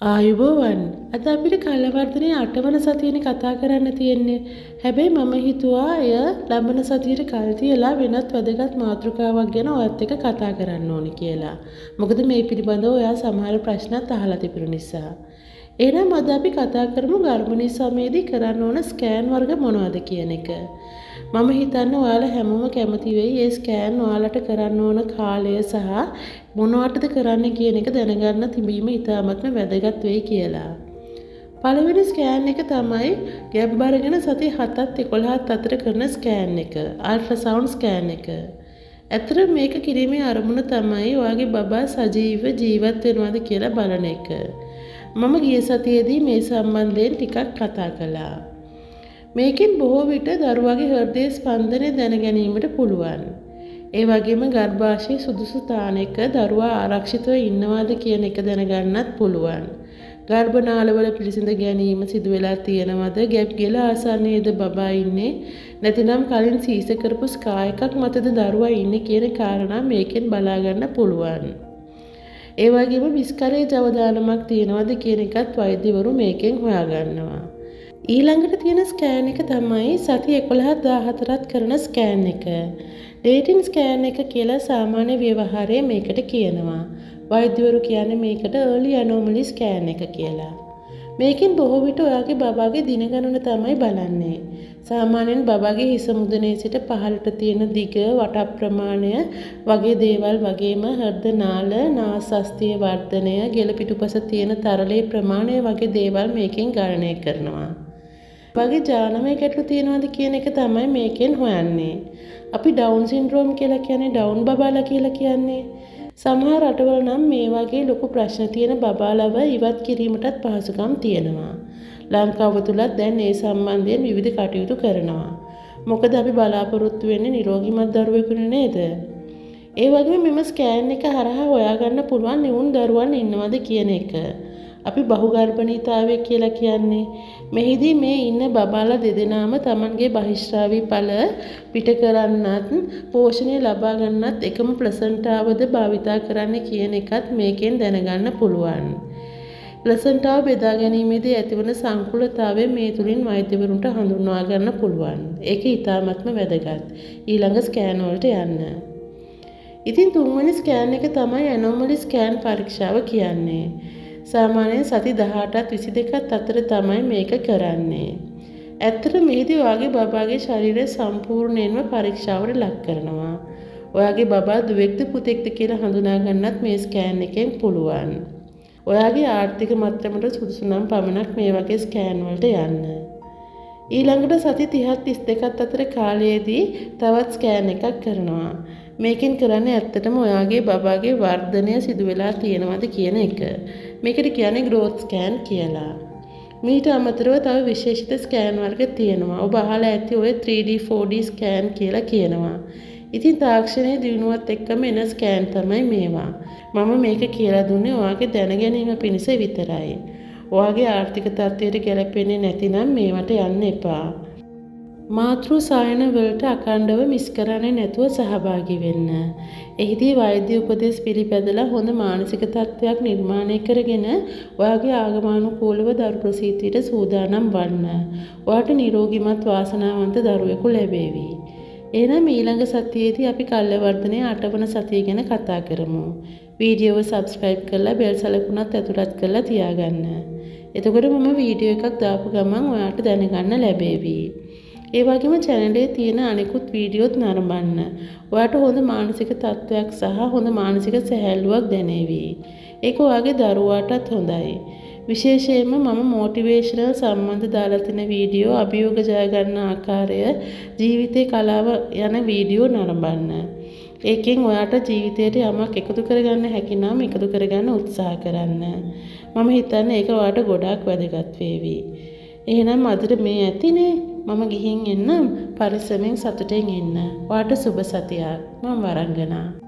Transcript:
ආයුබෝවන්. අද අපිට කලවර්ධනයේ 8 වන සතියේනේ කතා කරන්න තියෙන්නේ. හැබැයි මම හිතුවා එය ලබන සතියට කල් තියලා වෙනත් වැදගත් මාතෘකාවක් ගැන ඔයත් එක්ක කතා කරන්න ඕනි කියලා. මොකද මේ පිළිබඳව ඔයා සමහර ප්‍රශ්නත් අහලා තිබුණු නිසා. එහෙනම් අද අපි කතා කරමු ගර්භණී සමයේදී කරන්න ඕන ස්කෑන් වර්ග මොනවද කියන එක. මම හිතන්නේ ඔයාලා හැමෝම කැමති වෙයි මේ ස්කෑන් ඔයාලට කරන්න ඕන කාලය සහ මොනවටද කරන්න කියන එක දැනගන්න තිබීම ඉතාමත්ම වැදගත් වෙයි කියලා. පළවෙනි ස්කෑන් එක තමයි ගැබ් අරගෙන සති 7ත් 11ත් අතර කරන ස්කෑන් එක. අල්ට්‍රාසවුන්ඩ් ස්කෑන් එක. ඇත්තට මේක කිරීමේ අරමුණ තමයි ඔයාගේ බබා සජීව ජීවත් වෙනවද කියලා බලන එක. මම ගිය සතියේදී මේ සම්බන්ධයෙන් ටිකක් කතා කළා. මේකෙන් බොහෝ විට දරුවාගේ හෘදය ස්පන්දනය දැන ගැනීමට පුළුවන්. ඒ වගේම ගර්භාෂයේ සුදුසු ස්ථානයක දරුවා ආරක්ෂිතව ඉන්නවාද කියන එක දැනගන්නත් පුළුවන්. ගර්භනාළවල පිළිසිඳ ගැනීම සිදු වෙලා තියෙනවද? ගැබ් ගෙල ආසන්නයේද බබා ඉන්නේ? නැතිනම් කලින් සීස කරපු ස්කා එකක් මතද දරුවා ඉන්නේ කියන කාරණා මේකෙන් බලා ගන්න පුළුවන්. ඒ වගේම විස්කරයේ ජවදානමක් තියෙනවද කියන එකත් වෛද්‍යවරු මේකෙන් හොයාගන්නවා. ඊළඟට තියෙන ස්කෑන් එක තමයි සති 11ත් 14ත් කරන ස්කෑන් එක. ඩේටින් ස්කෑන් එක කියලා සාමාන්‍ය ව්‍යවහාරයේ මේකට කියනවා. වෛද්‍යවරු කියන්නේ මේකට early anomaly ස්කෑන් එක කියලා. මේකෙන් බොහෝ විට ඔයාගේ බබාගේ දින ගණන තමයි බලන්නේ. සාමාන්‍යයෙන් බබාගේ හිස මුදුනේ සිට පහළට තියෙන දිග වට ප්‍රමාණය වගේ දේවල් වගේම හෘද නාල, නාසස්තිය වර්ධනය, ගෙල පිටුපස තියෙන තරලයේ ප්‍රමාණය වගේ දේවල් මේකෙන් ගණනය කරනවා. වගේ ජානමය ගැටලු තියෙනවද කියන එක තමයි මේකෙන් හොයන්නේ. අපි ඩවුන් සින්ඩ්‍රෝම් කියලා කියන්නේ ඩවුන් බබාලා කියලා කියන්නේ. සමහර රටවල නම් මේ වගේ ලොකු ප්‍රශ්න තියෙන බබාලව ඉවත් කිරීමටත් පහසුකම් තියෙනවා. ලංකාව තුලත් දැන් මේ සම්බන්ධයෙන් විවිධ කටයුතු කරනවා. මොකද අපි බලාපොරොත්තු වෙන්නේ නිරෝගීමත් දරුවෙකුනේ නේද? ඒ වගේම මෙම ස්කෑන් එක හරහා හොයාගන්න පුළුවන් නිවුන් දරුවන් ඉන්නවද කියන එක. අපි බහුගර්භණීතාවය කියලා කියන්නේ මෙහිදී මේ ඉන්න බබාලා දෙදෙනාම Tamanගේ බහිශ්‍රාවී ඵල පිට කරන්නත් පෝෂණය ලබා ගන්නත් එකම ප්ලසන්ටාවද භාවිතා කරන්න කියන එකත් මේකෙන් දැනගන්න පුළුවන්. ප්ලසන්ටාව බෙදා ගැනීමේදී ඇතිවන සංකූලතාවය මේ තුලින් වෛද්‍යවරුන්ට හඳුන්වා ගන්න පුළුවන්. ඒක ඉතාමත්ම වැදගත්. ඊළඟ ස්කෑන් වලට යන්න. ඉතින් තුන්වෙනි ස්කෑන් එක තමයි ඇනෝමලි ස්කෑන් පරීක්ෂාව කියන්නේ. සාමාන්‍යයෙන් සති 18ත් 22ත් අතර තමයි මේක කරන්නේ. ඇත්තට මෙහිදී ඔයාගේ බබාගේ ශරීරය සම්පූර්ණයෙන්ම පරීක්ෂාවට ලක් කරනවා. ඔයාගේ බබා දුවෙක්ද පුතෙක්ද කියලා හඳුනා ගන්නත් මේ ස්කෑන් එකෙන් පුළුවන්. ඔයාගේ ආර්ථික මට්ටමට සුදුසු නම් පමණක් මේ වගේ ස්කෑන් වලට යන්න. ඊළඟට සති 30ත් 32ත් අතර කාලයේදී තවත් ස්කෑන් එකක් කරනවා. මේකෙන් කරන්නේ ඇත්තටම ඔයාගේ බබාගේ වර්ධනය සිදු වෙලා තියෙනවද කියන එක. මේකට කියන්නේ growth scan කියලා. මීට අමතරව තව විශේෂිත ස්කෑන් වර්ග තියෙනවා. ඔබ අහලා ඇති ඔය 3D 4D ස්කෑන් කියලා කියනවා. ඉතින් තාක්ෂණයේ දියුණුවත් එක්කම එන ස්කෑන් තමයි මේවා. මම මේක කියලා දුන්නේ ඔයාගේ දැනගැනීම පිණිස විතරයි. ඔයාගේ ආර්ථික තත්ත්වයට ගැලපෙන්නේ නැතිනම් මේවට යන්න එපා. මාතෘ සායන වලට අකණ්ඩව මිස් කරන්නේ නැතුව සහභාගී වෙන්න. එහිදී වෛද්‍ය උපදෙස් පිළිපැදලා හොඳ මානසික තත්ත්වයක් නිර්මාණය කරගෙන ඔයාගේ ආගමනුකූලව දරු ප්‍රසූතියට සූදානම් වන්න. ඔයාට නිරෝගීමත් වාසනාවන්ත දරුවෙකු ලැබේවි. එහෙනම් ඊළඟ සතියේදී අපි කල්යවර්ධනයේ 8 වන සතිය ගැන කතා කරමු. වීඩියෝව සබ්ස්ක්‍රයිබ් කරලා බෙල් සලකුණත් ඇතුළත් කරලා තියාගන්න. එතකොට මම වීඩියෝ එකක් දාපු ගමන් ඔයාට දැනගන්න ලැබේවි. ඒ වගේම channel තියෙන අනෙකුත් වීඩියෝත් නරඹන්න. ඔයාට හොඳ මානසික තත්ත්වයක් සහ හොඳ මානසික සැහැල්ලුවක් දැනේවි. ඒක ඔයාගේ දරුවාටත් හොඳයි. විශේෂයෙන්ම මම මොටිවේෂනල් සම්බන්ධ දාලා තියෙන වීඩියෝ අභියෝග ජය ගන්න ආකාරය ජීවිතේ කලාව යන වීඩියෝ නරඹන්න. ඒකෙන් ඔයාට ජීවිතයට යමක් එකතු කරගන්න හැකි නම් එකතු කරගන්න උත්සාහ කරන්න. මම හිතන්නේ ඒක ඔයාට ගොඩාක් වැදගත් වේවි. එහෙනම් අදට මේ ඇතිනේ. මම ගිහින් එන්නම්. පරිස්සමෙන් සතුටෙන් ඉන්න. ඔයාට සුබ සතියක්. මම වරංගනා.